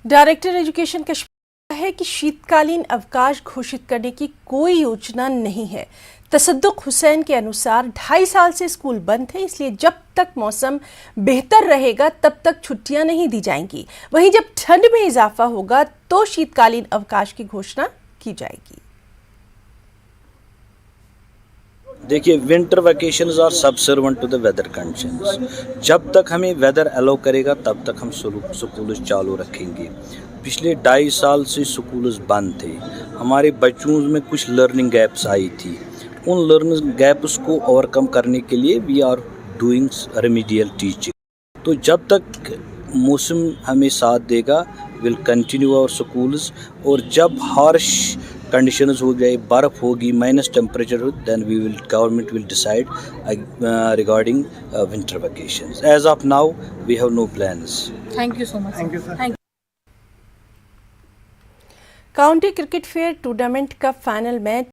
Director education Kashmir है कि शीतकालीन अवकाश घोषित करने की कोई योजना नहीं है। तसद्दुक हुसैन के अनुसार 2.5 साल से स्कूल बंद है, इसलिए जब तक मौसम बेहतर रहेगा तब तक छुट्टियां नहीं दी जाएंगी। वहीं जब ठंड में इजाफा होगा तो शीतकालीन अवकाश की घोषणा की जाएगी। देखिए, winter vacations are subservient to the weather conditions. जब तक हमें वेदर अलाउ करेगा तब तक हम स्कूल चालू रखेंगे। पिछले 2.5 साल से स्कूल बंद थे। हमारे बच्चों में कुछ लर्निंग गैप्स आई थी। उन लर्निंग गैप्स को ओवरकम करने के लिए we are doing remedial teaching. तो जब तक मौसम हमें साथ देगा विल कंटिन्यू आवर स्कूल्स, और जब हार्श कंडीशंस हो गए, बर्फ होगी, माइनस टेम्परेचर हो, then government will decide regarding winter vacations. As of now, we have no plans. Thank you so much. Thank you, sir. Thank you. County cricket fair tournament का final match